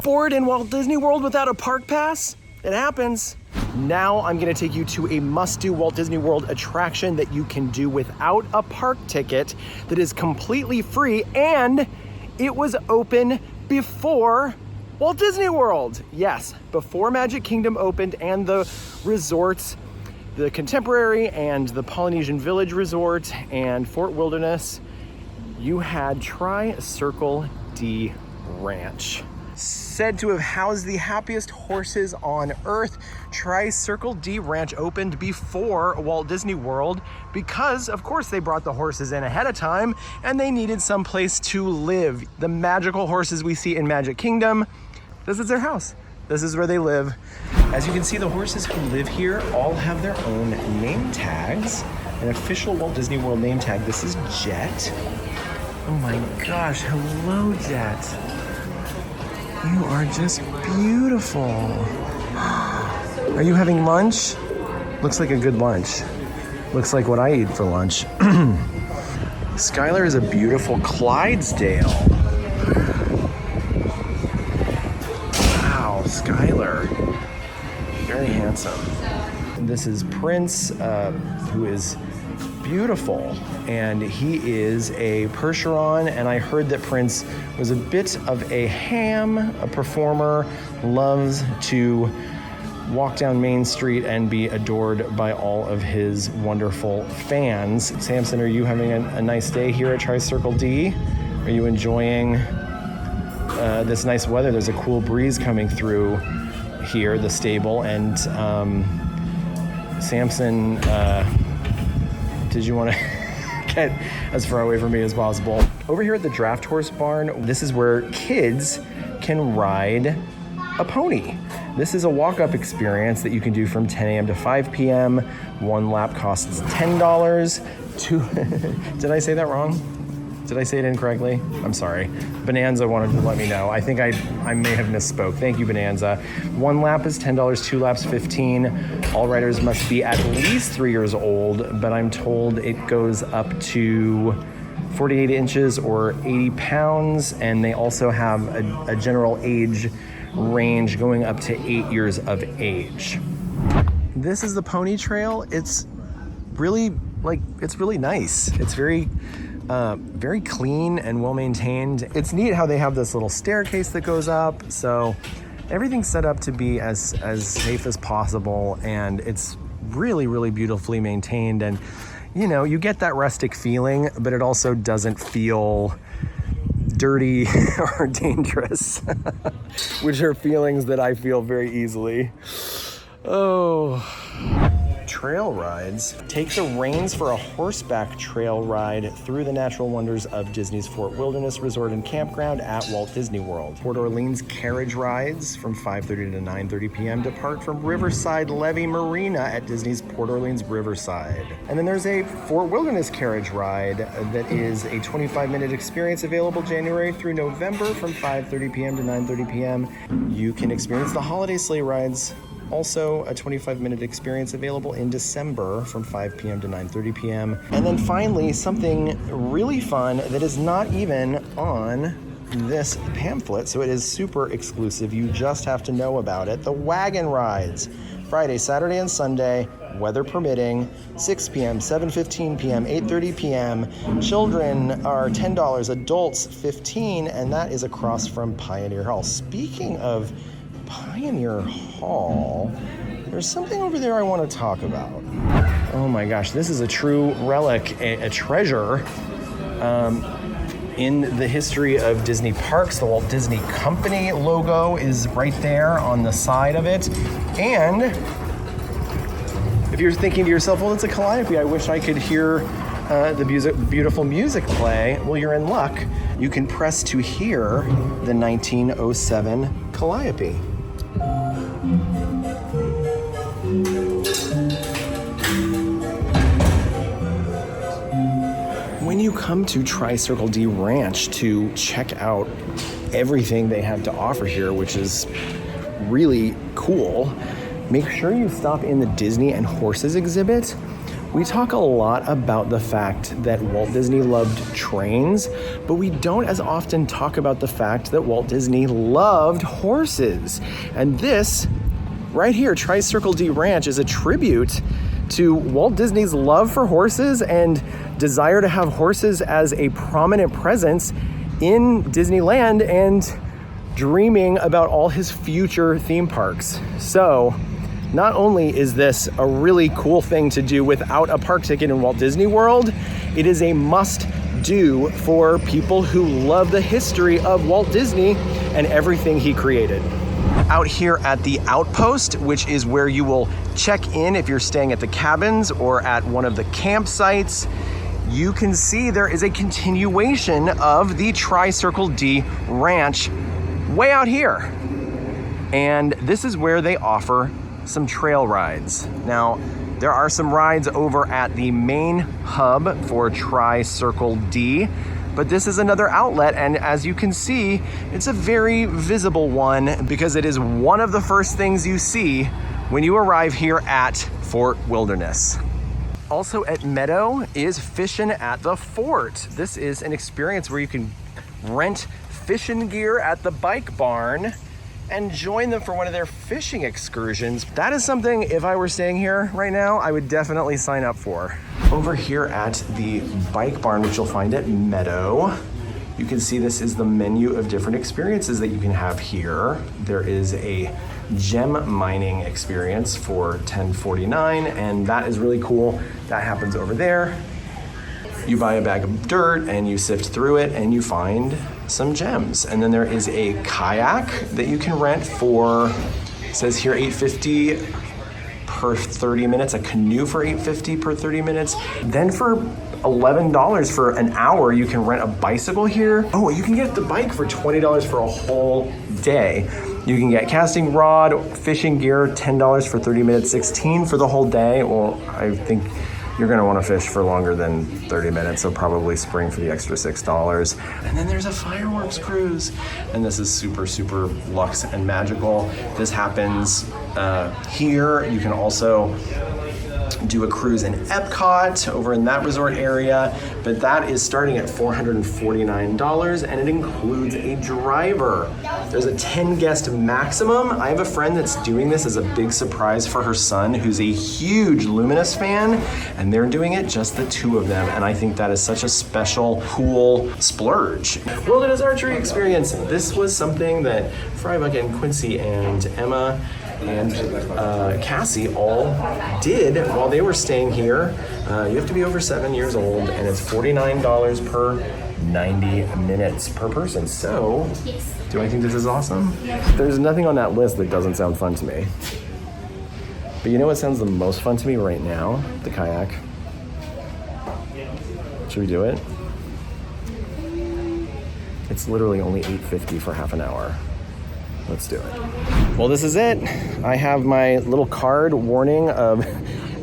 board in Walt Disney World without a park pass? It happens. Now I'm gonna take you to a must-do Walt Disney World attraction that you can do without a park ticket, that is completely free, and it was open before Walt Disney World. Yes, before Magic Kingdom opened and the resorts, the Contemporary and the Polynesian Village Resort and Fort Wilderness, you had Tri-Circle D Ranch. Said to have housed the happiest horses on earth, Tri-Circle D Ranch opened before Walt Disney World because, of course, they brought the horses in ahead of time and they needed some place to live. The magical horses we see in Magic Kingdom, this is their house. This is where they live. As you can see, the horses who live here all have their own name tags. An official Walt Disney World name tag. This is Jet. Oh my gosh, hello, Jet. You are just beautiful. Are you having lunch? Looks like a good lunch. Looks like what I eat for lunch. Skylar is a beautiful Clydesdale. Wow, Skylar. Very handsome. This is Prince, who is beautiful, and he is a Percheron, and I heard that Prince was a bit of a ham, a performer, loves to walk down Main Street and be adored by all of his wonderful fans. Samson, are you having a nice day here at Tri-Circle D? Are you enjoying this nice weather? There's a cool breeze coming through here, the stable, and Samson, did you want to get as far away from me as possible? Over here at the Draft Horse Barn, this is where kids can ride a pony. This is a walk-up experience that you can do from 10 a.m. to 5 p.m. One lap costs $10. Did I say that wrong? Did I say it incorrectly? I'm sorry. Bonanza wanted to let me know. I think I may have misspoke. Thank you, Bonanza. One lap is $10, two laps $15. All riders must be at least 3 years old, but I'm told it goes up to 48 inches or 80 pounds, and they also have a general age range going up to 8 years of age. This is the pony trail. It's really nice. It's very clean and well maintained. It's neat how they have this little staircase that goes up, so everything's set up to be as safe as possible, and it's really beautifully maintained. And you know, you get that rustic feeling, but it also doesn't feel dirty or dangerous, which are feelings that I feel very easily. Oh. Trail rides. Take the reins for a horseback trail ride through the natural wonders of Disney's Fort Wilderness Resort and Campground at Walt Disney World. Port Orleans carriage rides from 5:30 to 9:30 p.m. depart from Riverside Levee Marina at Disney's Port Orleans Riverside. And then there's a Fort Wilderness carriage ride that is a 25-minute experience available January through November from 5:30 p.m. to 9:30 p.m. You can experience the holiday sleigh rides. Also, a 25-minute experience available in December from 5 p.m. to 9:30 p.m. And then finally, something really fun that is not even on this pamphlet, so it is super exclusive. You just have to know about it. The wagon rides. Friday, Saturday, and Sunday, weather permitting, 6 p.m., 7:15 p.m., 8:30 p.m. Children are $10, adults $15, and that is across from Pioneer Hall. Speaking of Pioneer Hall, there's something over there I want to talk about. Oh my gosh, this is a true relic, a treasure in the history of Disney parks. The Walt Disney Company logo is right there on the side of it. And if you're thinking to yourself, well, it's a calliope, I wish I could hear the beautiful music play. Well, you're in luck. You can press to hear the 1907 calliope. When you come to Tri-Circle D Ranch to check out everything they have to offer here, which is really cool, make sure you stop in the Disney and Horses exhibit, We talk a lot about the fact that Walt Disney loved trains, but we don't as often talk about the fact that Walt Disney loved horses. And this right here, Tri-Circle D Ranch, is a tribute to Walt Disney's love for horses and desire to have horses as a prominent presence in Disneyland and dreaming about all his future theme parks. So not only is this a really cool thing to do without a park ticket in Walt Disney World, it is a must-do for people who love the history of Walt Disney and everything he created. Out here at the Outpost, which is where you will check in if you're staying at the cabins or at one of the campsites, you can see there is a continuation of the Tri-Circle D Ranch way out here. And this is where they offer some trail rides. Now, there are some rides over at the main hub for Tri-Circle D, but this is another outlet, and as you can see, it's a very visible one because it is one of the first things you see when you arrive here at Fort Wilderness. Also at Meadow is Fishin' at the Fort. This is an experience where you can rent fishing gear at the bike barn and join them for one of their fishing excursions. That is something, if I were staying here right now, I would definitely sign up for. Over here at the bike barn, which you'll find at Meadow, you can see this is the menu of different experiences that you can have here. There is a gem mining experience for $10.49, and that is really cool. That happens over there. You buy a bag of dirt and you sift through it and you find some gems. And then there is a kayak that you can rent for, it says here $8.50 per 30 minutes, a canoe for $8.50 per 30 minutes. Then for $11 for an hour, you can rent a bicycle here. Oh, you can get the bike for $20 for a whole day. You can get casting rod, fishing gear, $10 for 30 minutes, $16 for the whole day. Well, I think you're gonna wanna fish for longer than 30 minutes, so probably spring for the extra $6. And then there's a fireworks cruise. And this is super, super luxe and magical. This happens here. You can also do a cruise in Epcot over in that resort area, but that is starting at $449 and it includes a driver. There's a 10 guest maximum. I have a friend that's doing this as a big surprise for her son, who's a huge Luminous fan, and they're doing it just the two of them, and I think that is such a special, cool splurge. Wilderness Archery Experience. This was something that Frybuck and Quincy and Emma and Cassie all did while they were staying here. You have to be over 7 years old, and it's $49 per 90 minutes per person. So, do I think this is awesome? There's nothing on that list that doesn't sound fun to me. But you know what sounds the most fun to me right now? The kayak. Should we do it? It's literally only $8.50 for half an hour. Let's do it. Well, this is it. I have my little card warning of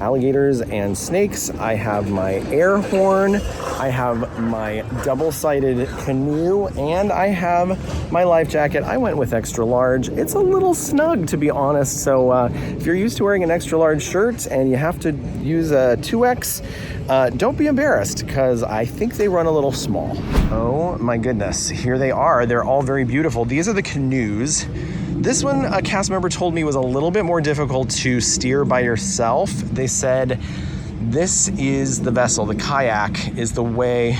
alligators and snakes. I have my air horn. I have my double-sided canoe, and I have my life jacket. I went with extra large. It's a little snug, to be honest. So if you're used to wearing an extra large shirt and you have to use a 2X, don't be embarrassed, because I think they run a little small. Oh my goodness, here they are. They're all very beautiful. These are the canoes. This one, a cast member told me, was a little bit more difficult to steer by yourself. They said this is the vessel, the kayak is the way.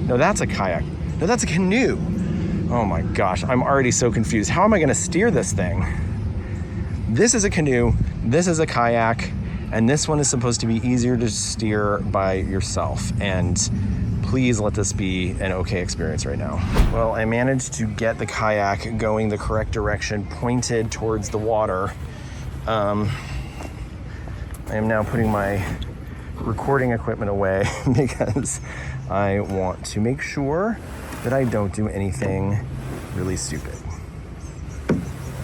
No, that's a kayak. No, that's a canoe. Oh my gosh, I'm already so confused. How am I gonna steer this thing? This is a canoe, this is a kayak, and this one is supposed to be easier to steer by yourself. And please let this be an okay experience right now. Well, I managed to get the kayak going the correct direction, pointed towards the water. I am now putting my recording equipment away because I want to make sure that I don't do anything really stupid.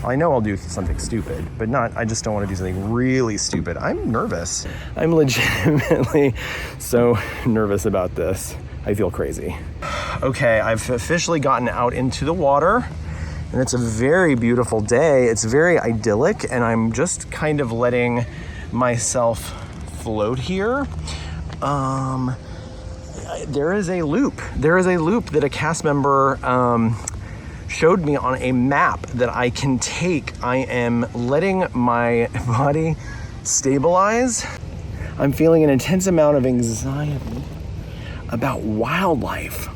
I know I'll do something stupid, but I just don't want to do something really stupid. I'm nervous. I'm legitimately so nervous about this. I feel crazy. Okay, I've officially gotten out into the water, and it's a very beautiful day. It's very idyllic, and I'm just kind of letting myself float here. There is a loop. There is a loop that a cast member showed me on a map that I can take. I am letting my body stabilize. I'm feeling an intense amount of anxiety about wildlife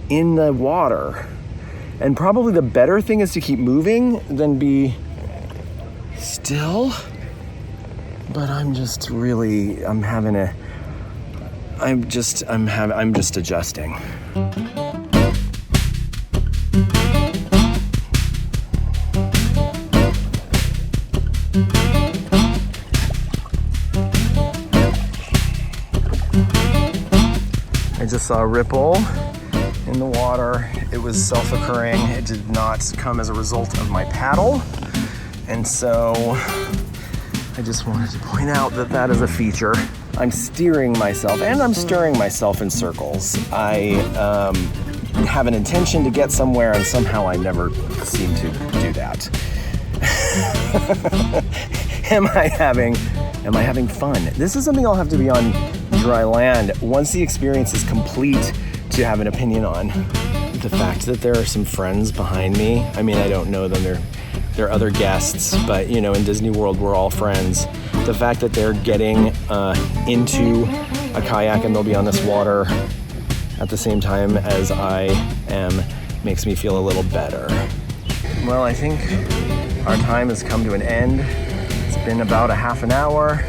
in the water. And probably the better thing is to keep moving than be still. But I'm just adjusting. I just saw a ripple in the water. It was self-occurring. It did not come as a result of my paddle. And so I just wanted to point out that that is a feature. I'm steering myself and I'm stirring myself in circles. I have an intention to get somewhere and somehow I never seem to do that. Am I having fun? This is something I'll have to be on dry land once the experience is complete to have an opinion on. The fact that there are some friends behind me, I mean, I don't know them, they're other guests, but you know, in Disney World, we're all friends. The fact that they're getting into a kayak and they'll be on this water at the same time as I am makes me feel a little better. Well, I think our time has come to an end. It's been about a half an hour.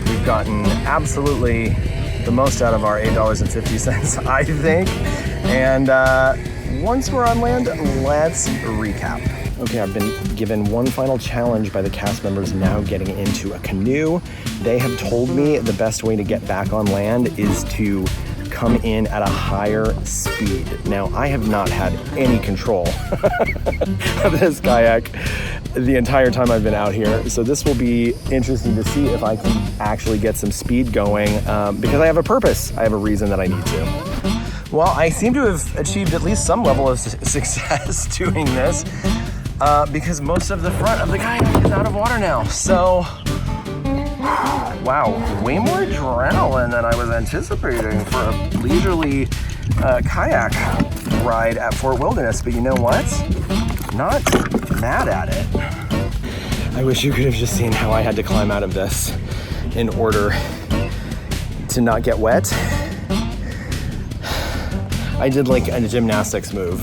We've gotten absolutely the most out of our $8.50, I think. And once we're on land, let's recap. Okay, I've been given one final challenge by the cast members now getting into a canoe. They have told me the best way to get back on land is to come in at a higher speed. Now, I have not had any control of this kayak the entire time I've been out here. So this will be interesting to see if I can actually get some speed going because I have a purpose. I have a reason that I need to. Well, I seem to have achieved at least some level of success doing this. Because most of the front of the kayak is out of water now. So, wow, way more adrenaline than I was anticipating for a leisurely kayak ride at Fort Wilderness. But you know what? Not mad at it. I wish you could have just seen how I had to climb out of this in order to not get wet. I did like a gymnastics move.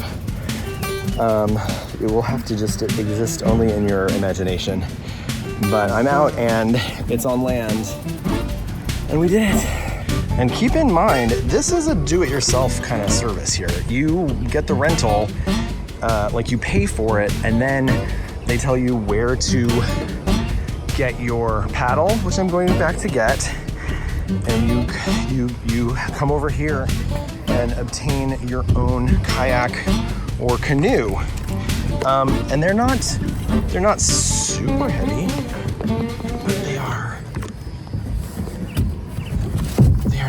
It will have to just exist only in your imagination. But I'm out and it's on land. And we did it. And keep in mind, this is a do-it-yourself kind of service here. You get the rental, like you pay for it, and then they tell you where to get your paddle, which I'm going back to get. And you come over here and obtain your own kayak or canoe. And they're not super heavy, but they are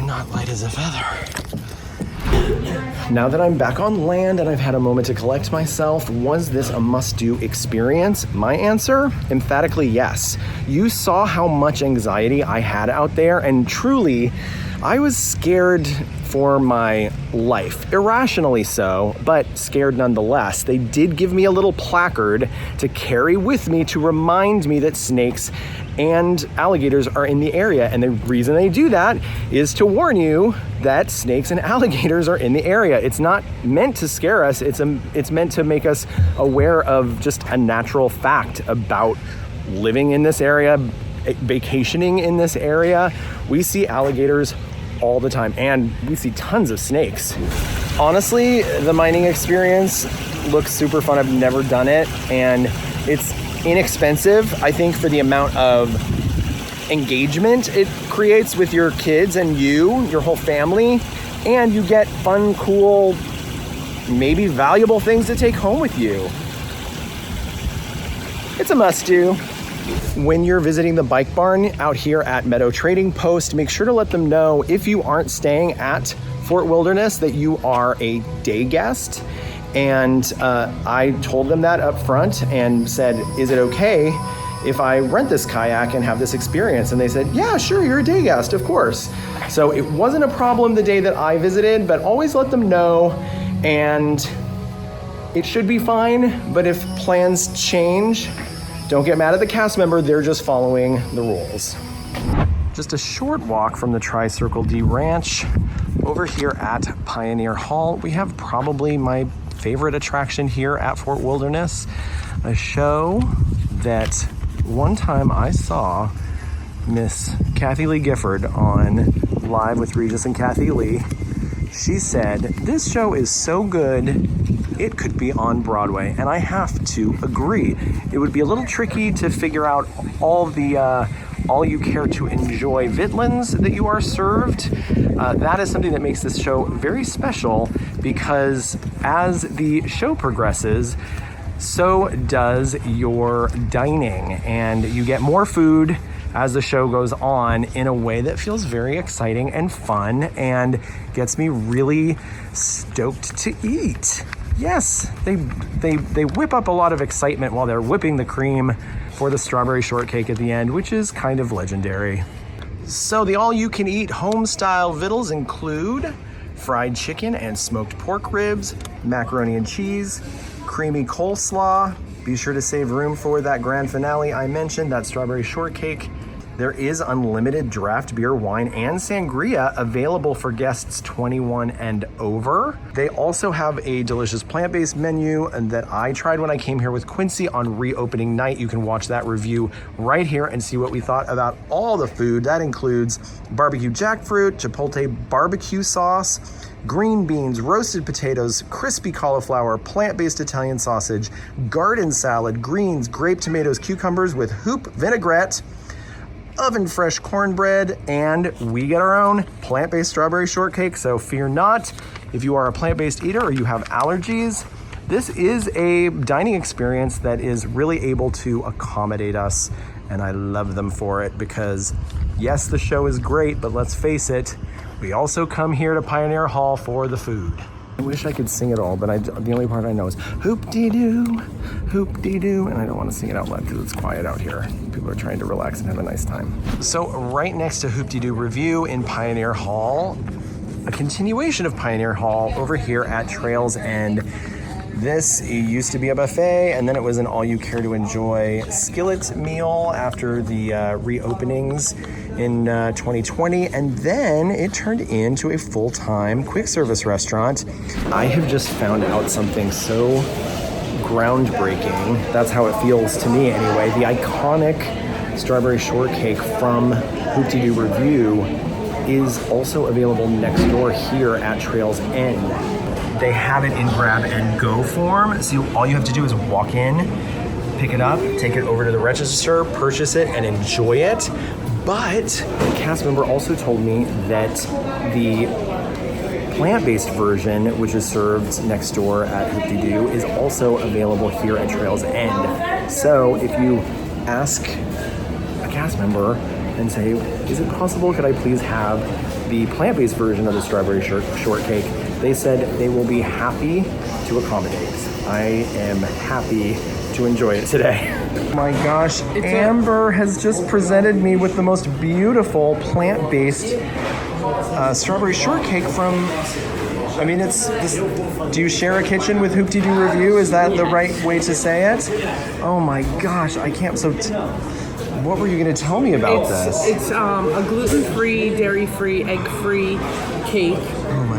not light as a feather. Now that I'm back on land and I've had a moment to collect myself, was this a must-do experience? My answer, emphatically yes. You saw how much anxiety I had out there, and truly, I was scared for my life, irrationally so, but scared nonetheless. They did give me a little placard to carry with me to remind me that snakes and alligators are in the area, and the reason they do that is to warn you that snakes and alligators are in the area. It's not meant to scare us, it's meant to make us aware of just a natural fact about living in this area, vacationing in this area. We see alligators all the time, and we see tons of snakes. Honestly, the mining experience looks super fun. I've never done it, and it's inexpensive, I think, for the amount of engagement it creates with your kids and your whole family, and you get fun, cool, maybe valuable things to take home with you. It's a must-do. When you're visiting the bike barn out here at Meadow Trading Post, make sure to let them know, if you aren't staying at Fort Wilderness, that you are a day guest. And I told them that up front and said, is it okay if I rent this kayak and have this experience. And they said, yeah, sure, you're a day guest, of course. So it wasn't a problem the day that I visited, but always let them know, and it should be fine. But if plans change, don't get mad at the cast member, they're just following the rules. Just a short walk from the Tri-Circle D Ranch over here at Pioneer Hall. We have probably my favorite attraction here at Fort Wilderness, a show that one time I saw Miss Kathy Lee Gifford on Live with Regis and Kathy Lee. She said, this show is so good, it could be on Broadway, and I have to agree. It would be a little tricky to figure out all you care to enjoy vitlins that you are served. That is something that makes this show very special, because as the show progresses, so does your dining, and you get more food as the show goes on in a way that feels very exciting and fun and gets me really stoked to eat. Yes, they whip up a lot of excitement while they're whipping the cream for the strawberry shortcake at the end, which is kind of legendary. So the all-you-can-eat home-style vittles include fried chicken and smoked pork ribs, macaroni and cheese, creamy coleslaw. Be sure to save room for that grand finale I mentioned, that strawberry shortcake. There is unlimited draft beer, wine, and sangria available for guests 21 and over. They also have a delicious plant-based menu that I tried when I came here with Quincy on reopening night. You can watch that review right here and see what we thought about all the food. That includes barbecue jackfruit, chipotle barbecue sauce, green beans, roasted potatoes, crispy cauliflower, plant-based Italian sausage, garden salad, greens, grape tomatoes, cucumbers with hoop vinaigrette, oven fresh cornbread, and we get our own plant-based strawberry shortcake. So fear not, if you are a plant-based eater or you have allergies, this is a dining experience that is really able to accommodate us, and I love them for it, because yes, the show is great, but let's face it, we also come here to Pioneer Hall for the food. I wish I could sing it all, but the only part I know is Hoop-Dee-Doo, Hoop-Dee-Doo, and I don't want to sing it out loud because it's quiet out here. People are trying to relax and have a nice time. So right next to Hoop-Dee-Doo Review in Pioneer Hall, a continuation of Pioneer Hall over here at Trails End. This used to be a buffet, and then it was an all-you-care-to-enjoy skillet meal after the reopenings in 2020, and then it turned into a full-time quick-service restaurant. I have just found out something so groundbreaking. That's how it feels to me anyway. The iconic strawberry shortcake from Hoop-Dee-Doo Review is also available next door here at Trails End. They have it in grab and go form, so all you have to do is walk in, pick it up, take it over to the register, purchase it, and enjoy it. But the cast member also told me that the plant-based version, which is served next door at Hoop-Dee-Doo, is also available here at Trails End. So if you ask a cast member and say, is it possible, could I please have the plant-based version of the strawberry shortcake, they said they will be happy to accommodate. I am happy to enjoy it today. Oh my gosh, Amber has just presented me with the most beautiful plant-based strawberry shortcake from, I mean, it's this, do you share a kitchen with Hoop-Dee-Doo Review? Is that the right way to say it? Oh my gosh, I can't, what were you gonna tell me about this? It's a gluten-free, dairy-free, egg-free cake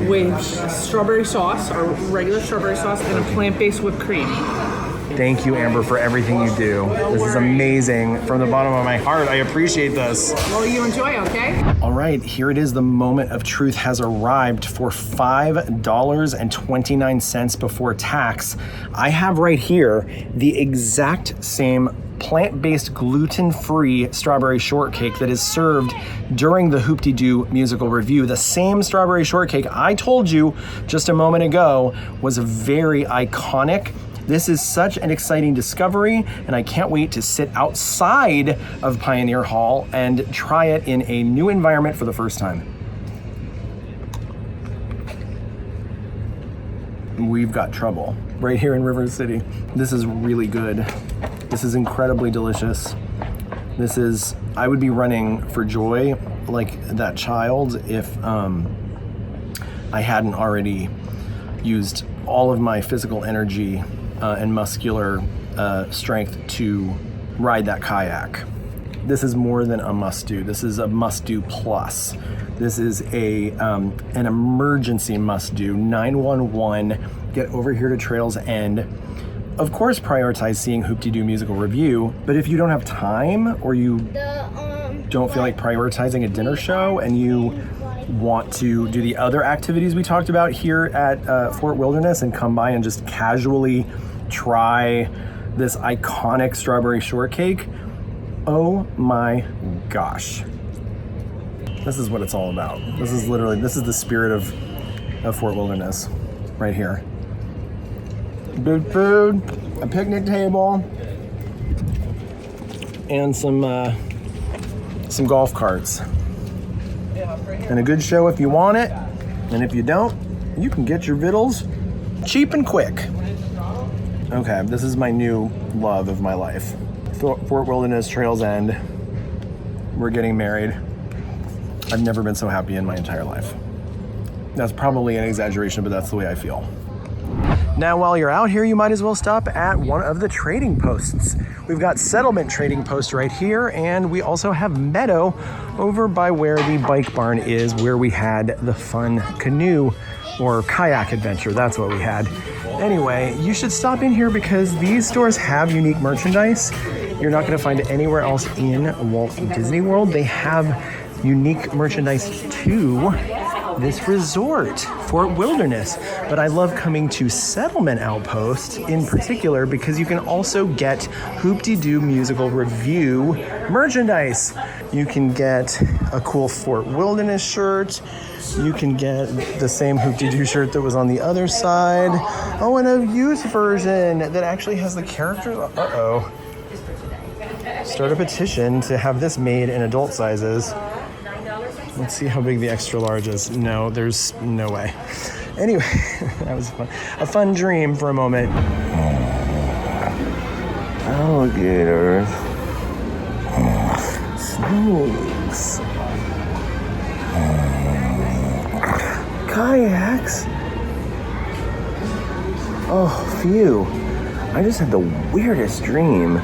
with strawberry sauce, or regular strawberry sauce, and a plant-based whipped cream. Thank you, Amber, for everything you do. This is amazing. From the bottom of my heart, I appreciate this. Well, you enjoy, okay? All right, here it is. The moment of truth has arrived. For $5.29 before tax, I have right here the exact same plant-based, gluten-free strawberry shortcake that is served during the Hoop-Dee-Doo musical review. The same strawberry shortcake I told you just a moment ago was very iconic. This is such an exciting discovery, and I can't wait to sit outside of Pioneer Hall and try it in a new environment for the first time. We've got trouble right here in River City. This is really good. This is incredibly delicious. This is, I would be running for joy like that child if I hadn't already used all of my physical energy and muscular strength to ride that kayak. This is more than a must-do. This is a must-do plus. This is an emergency must-do. 911, get over here to Trails End. Of course, prioritize seeing Hoop-Dee-Doo musical review, but if you don't have time or you don't feel like prioritizing a dinner show and you want to do the other activities we talked about here at Fort Wilderness and come by and just casually try this iconic strawberry shortcake, oh my gosh. This is what it's all about. This is the spirit of Fort Wilderness right here. Good food, a picnic table, and some golf carts. And a good show if you want it, and if you don't, you can get your vittles cheap and quick. Okay, this is my new love of my life. Fort Wilderness, Trails End. We're getting married. I've never been so happy in my entire life. That's probably an exaggeration, but that's the way I feel. Now, while you're out here, you might as well stop at one of the trading posts. We've got Settlement Trading Post right here, and we also have Meadow over by where the bike barn is, where we had the fun canoe or kayak adventure. That's what we had. Anyway, you should stop in here because these stores have unique merchandise you're not going to find it anywhere else in Walt Disney World. They have unique merchandise too. This resort, Fort Wilderness. But I love coming to Settlement Outpost in particular because you can also get Hoop-Dee-Doo musical review merchandise. You can get a cool Fort Wilderness shirt. You can get the same Hoop-Dee-Doo shirt that was on the other side. Oh, and a youth version that actually has the characters. Uh-oh. Start a petition to have this made in adult sizes. Let's see how big the extra large is. No, there's no way. Anyway, that was a fun dream for a moment. Alligators. Snakes. Kayaks. Oh, phew. I just had the weirdest dream.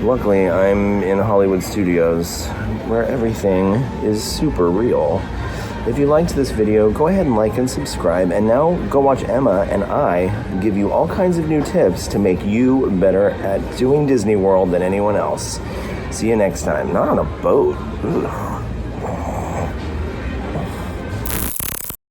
Luckily, I'm in Hollywood Studios, where everything is super real. If you liked this video, go ahead and like and subscribe, and now go watch Emma and I give you all kinds of new tips to make you better at doing Disney World than anyone else. See you next time. Not on a boat. Ugh.